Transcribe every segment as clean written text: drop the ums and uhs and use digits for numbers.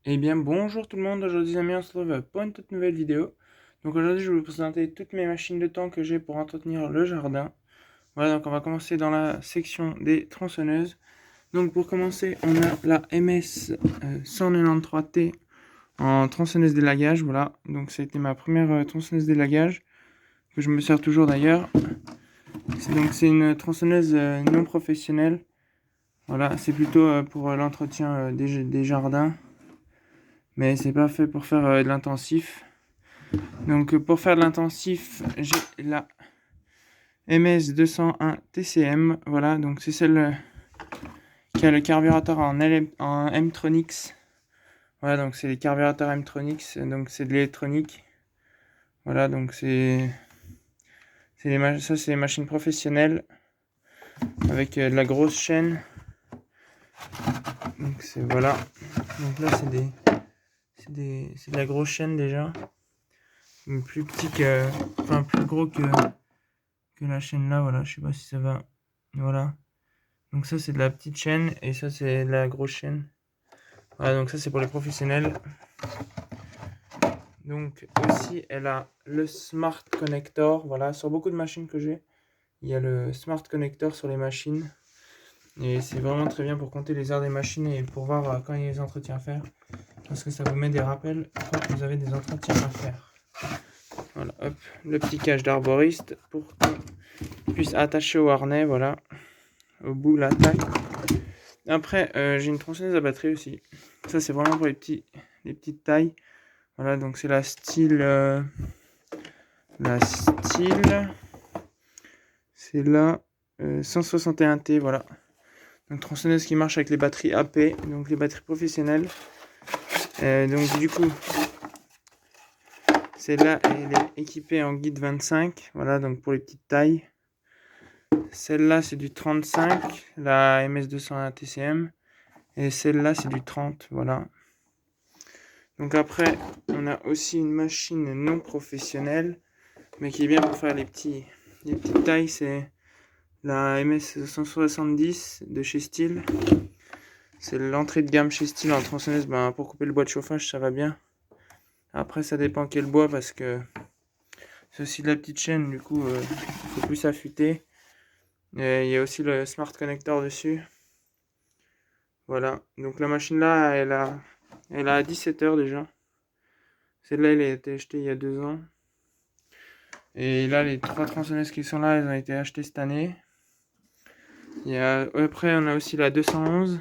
Eh bien, bonjour tout le monde, aujourd'hui les amis, on se retrouve pour une toute nouvelle vidéo. Donc aujourd'hui, je vais vous présenter toutes mes machines de temps que j'ai pour entretenir le jardin. Voilà, donc on va commencer dans la section des tronçonneuses. Donc pour commencer, on a la MS 193T en tronçonneuse d'élagage, voilà. Donc ça a été ma première tronçonneuse d'élagage, que je me sers toujours d'ailleurs. C'est une tronçonneuse non professionnelle. Voilà, c'est plutôt pour l'entretien des jardins. Mais c'est pas fait pour faire de l'intensif. Donc pour faire de l'intensif, j'ai la MS201 TCM. Voilà, donc c'est celle qui a le carburateur en M-Tronics. Voilà, donc c'est les carburateurs M-Tronics, donc c'est de l'électronique. Voilà, donc ça c'est les machines professionnelles avec de la grosse chaîne. Donc c'est voilà. Donc là c'est de la grosse chaîne déjà. Plus petit que, enfin plus gros que la chaîne là, voilà, je sais pas si ça va, voilà. Donc ça c'est de la petite chaîne et ça c'est de la grosse chaîne. Voilà, donc ça c'est pour les professionnels. Donc aussi elle a le Smart Connector, voilà, sur beaucoup de machines que j'ai, il y a le Smart Connector sur les machines. Et c'est vraiment très bien pour compter les heures des machines et pour voir quand il y a des entretiens à faire. Parce que ça vous met des rappels quand vous avez des entretiens à faire. Voilà, hop, le petit cache d'arboriste pour qu'on puisse attacher au harnais, voilà, au bout la taille. Après, j'ai une tronçonneuse à batterie aussi. Ça, c'est vraiment pour les petites tailles. Voilà, donc c'est la style, c'est la 161T, voilà. Donc tronçonneuse qui marche avec les batteries AP, donc les batteries professionnelles. Donc du coup, celle-là, elle est équipée en guide 25, voilà, donc pour les petites tailles. Celle-là, c'est du 35, la MS201 TCM. Et celle-là, c'est du 30, voilà. Donc après, on a aussi une machine non professionnelle, mais qui est bien pour faire les petites tailles. C'est la MS 170 de chez Stihl. C'est l'entrée de gamme chez Stihl en tronçonneuse. Ben, pour couper le bois de chauffage, ça va bien. Après, ça dépend quel bois, parce que c'est aussi de la petite chaîne, du coup, il faut plus affûter. Et il y a aussi le Smart Connector dessus. Voilà. Donc la machine là, elle a 17 heures déjà. Celle-là, elle a été achetée il y a 2 ans. Et là, les 3 tronçonneuses qui sont là, elles ont été achetées cette année. Après, on a aussi la 211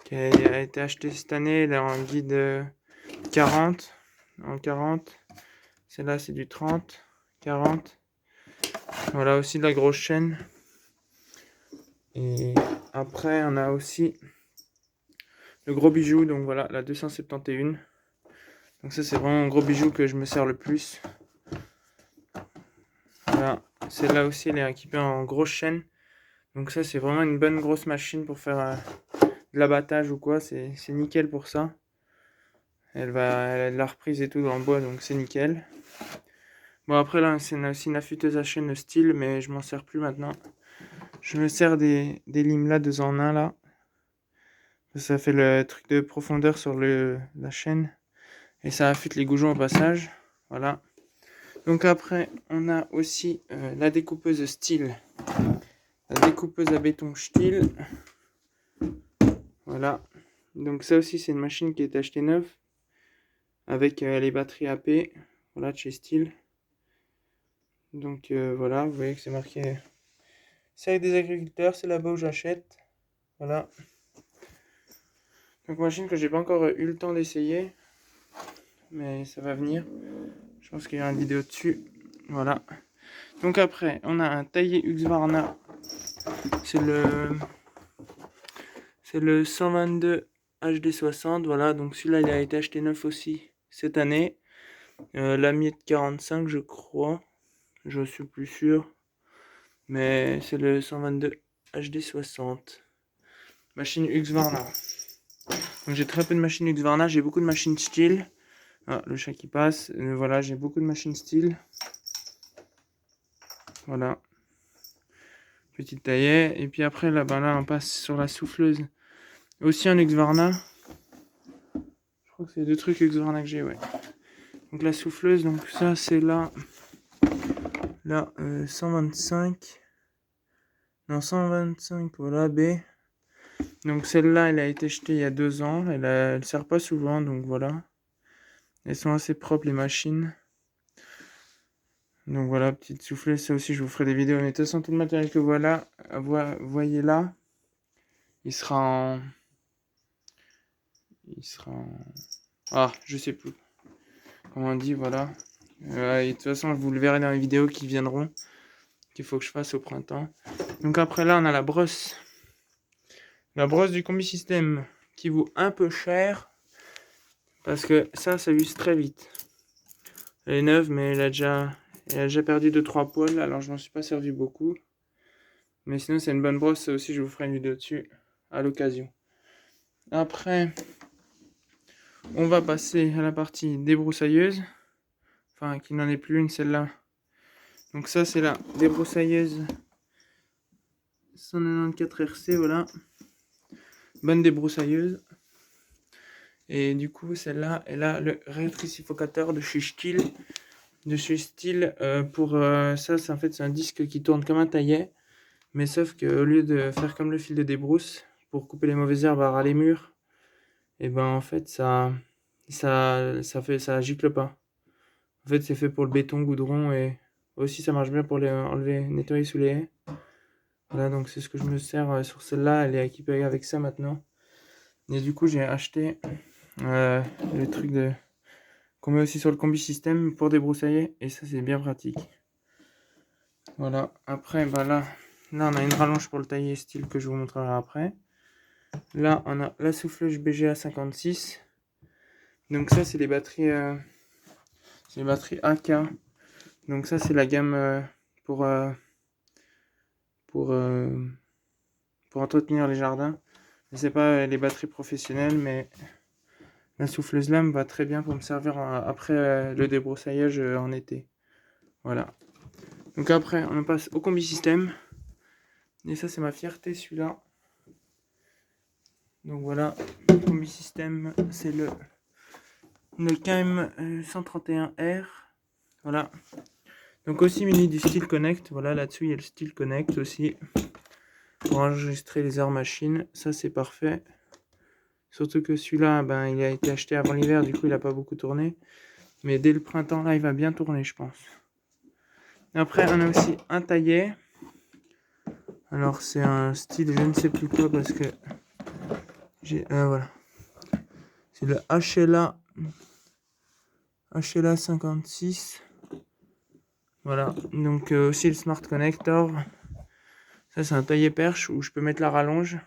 qui a été achetée cette année. Elle est en guide 40. En 40. Celle-là, c'est du 30. 40. Voilà aussi de la grosse chaîne. Et après, on a aussi le gros bijou. Donc voilà, la 271. Donc ça, c'est vraiment un gros bijou que je me sers le plus. Voilà. Celle-là aussi, elle est équipée en grosse chaîne. Donc ça, c'est vraiment une bonne grosse machine pour faire de l'abattage ou quoi. C'est nickel pour ça. Elle a de la reprise et tout dans le bois, donc c'est nickel. Bon, après là, c'est aussi une affûteuse à chaîne Stihl, mais je m'en sers plus maintenant. Je me sers des limes là, 2 en 1 là. Ça fait le truc de profondeur sur la chaîne. Et ça affûte les goujons au passage. Voilà. Donc après, on a aussi la découpeuse Stihl. La découpeuse à béton Stihl. Voilà. Donc ça aussi, c'est une machine qui est achetée neuve. Avec les batteries AP. Voilà, de chez Stihl. Donc voilà, vous voyez que c'est marqué. C'est avec des agriculteurs, c'est là-bas où j'achète. Voilà. Donc machine que j'ai pas encore eu le temps d'essayer. Mais ça va venir. Je pense qu'il y a une vidéo dessus. Voilà. Donc après, on a un taillé Husqvarna. C'est le 122 HD60. Voilà, donc celui-là il a été acheté neuf aussi cette année. La miette 45 je crois. Je suis plus sûr. Mais c'est le 122 HD60. Machine Husqvarna. Donc j'ai très peu de machines Husqvarna, j'ai beaucoup de machines Stihl. Ah, le chat qui passe. Voilà, j'ai beaucoup de machines Stihl. Voilà. Petite taillette. Et puis après, là, ben là, on passe sur la souffleuse. Aussi un Husqvarna. crois que c'est 2 trucs Husqvarna que j'ai, ouais. Donc la souffleuse, donc ça c'est là 125. Non, 125, voilà, B. Donc celle-là, elle a été achetée il y a 2 ans. Elle sert pas souvent, donc voilà. Elles sont assez propres, les machines. Donc voilà, petite souffleuse, ça aussi je vous ferai des vidéos. Mais de toute façon, tout le matériel que voilà, voyez là, il sera en... Ah, je sais plus comment on dit, voilà. Et de toute façon, vous le verrez dans les vidéos qui viendront, qu'il faut que je fasse au printemps. Donc après là, on a la brosse. La brosse du combi système qui vaut un peu cher. Parce que ça use très vite. Elle est neuve, mais elle a déjà perdu 2-3 poils. Alors je m'en suis pas servi beaucoup. Mais sinon, c'est une bonne brosse. Ça aussi, je vous ferai une vidéo dessus à l'occasion. Après, on va passer à la partie débroussailleuse. Enfin, qui n'en est plus une, celle-là. Donc ça, c'est la débroussailleuse 194 RC, voilà. Bonne débroussailleuse. Et du coup, celle-là, elle a le rétrécificateur de chez Stihl. Pour ça, c'est en fait c'est un disque qui tourne comme un taillet. Mais sauf qu'au lieu de faire comme le fil de débrousse, pour couper les mauvaises herbes à ras les murs, et ben en fait ça gicle pas. En fait, c'est fait pour le béton, goudron, et aussi ça marche bien pour les enlever, nettoyer sous les haies. Voilà, donc c'est ce que je me sers sur celle-là. Elle est équipée avec ça maintenant. Et du coup, j'ai acheté le truc qu'on met aussi sur le combi système pour débroussailler, et ça c'est bien pratique. Voilà, après bah là on a une rallonge pour le tailler style que je vous montrerai après. Là on a la souffleuse BGA 56. Donc ça c'est les batteries AK. Donc ça c'est la gamme pour entretenir les jardins. C'est pas les batteries professionnelles, mais la souffleuse là me va très bien pour me servir après le débroussaillage en été. Voilà. Donc après on passe au combi système. Et ça c'est ma fierté, celui-là. Donc voilà, le combi système, c'est le KM 131R. Voilà. Donc aussi muni du Stihl Connect. Voilà, là-dessus il y a le Stihl Connect aussi. Pour enregistrer les heures machines. Ça c'est parfait. Surtout que celui-là, ben, il a été acheté avant l'hiver, du coup il n'a pas beaucoup tourné. Mais dès le printemps, là, il va bien tourner, je pense. Après, on a aussi un taillet. Alors c'est un style, je ne sais plus quoi, parce que j'ai... voilà. C'est le HLA 56. Voilà, donc aussi le Smart Connector. Ça c'est un taillé perche où je peux mettre la rallonge.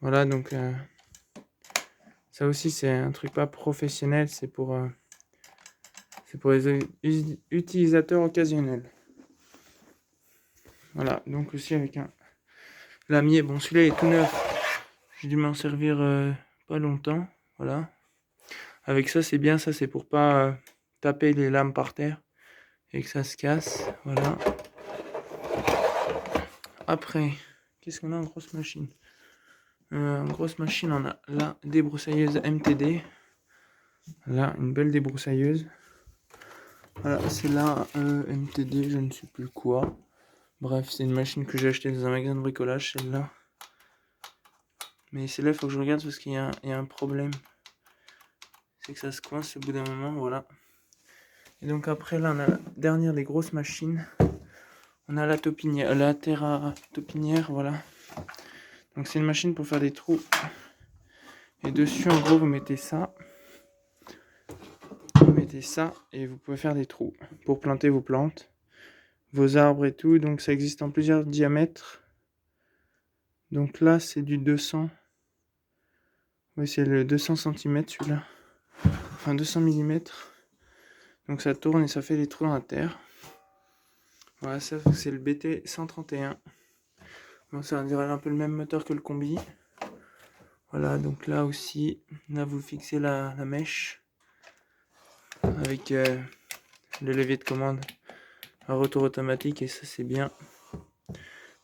Voilà, donc ça aussi c'est un truc pas professionnel, c'est pour les utilisateurs occasionnels. Voilà, donc aussi avec un lamier. Bon, celui-là est tout neuf. J'ai dû m'en servir pas longtemps. Voilà. Avec ça c'est bien, ça c'est pour pas taper les lames par terre et que ça se casse. Voilà. Après, qu'est-ce qu'on a en grosse machine? En grosse machine, on a la débroussailleuse MTD. Là, une belle débroussailleuse. Voilà, c'est la MTD, je ne sais plus quoi. Bref, c'est une machine que j'ai achetée dans un magasin de bricolage, celle-là. Mais celle-là, il faut que je regarde parce qu'il y a un problème. C'est que ça se coince au bout d'un moment, voilà. Et donc après, là, on a la dernière des grosses machines. On a la topinière, la Terra topinière, voilà. Donc c'est une machine pour faire des trous. Et dessus, en gros, vous mettez ça. Vous mettez ça et vous pouvez faire des trous pour planter vos plantes, vos arbres et tout. Donc ça existe en plusieurs diamètres. Donc là, c'est du 200. Oui, c'est le 200 cm celui-là. Enfin 200 mm. Donc ça tourne et ça fait des trous dans la terre. Voilà, ça c'est le BT 131. Bon, ça dirait un peu le même moteur que le combi. Voilà, donc là aussi, là vous fixez la mèche avec le levier de commande à retour automatique et ça c'est bien.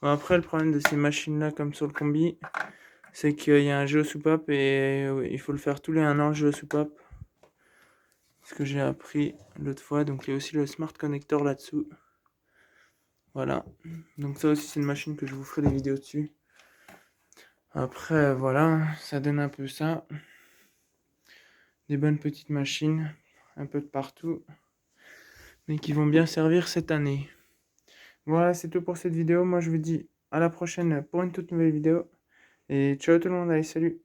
Bon, après le problème de ces machines là comme sur le combi, c'est qu'il y a un géosoupape et il faut le faire tous les 1 an, le géosoupape. Ce que j'ai appris l'autre fois. Donc il y a aussi le smart connector là-dessous. Voilà. Donc ça aussi c'est une machine que je vous ferai des vidéos dessus. Après voilà, ça donne un peu ça. Des bonnes petites machines, un peu de partout. Mais qui vont bien servir cette année. Voilà, c'est tout pour cette vidéo. Moi je vous dis à la prochaine pour une toute nouvelle vidéo. Et ciao tout le monde, allez salut!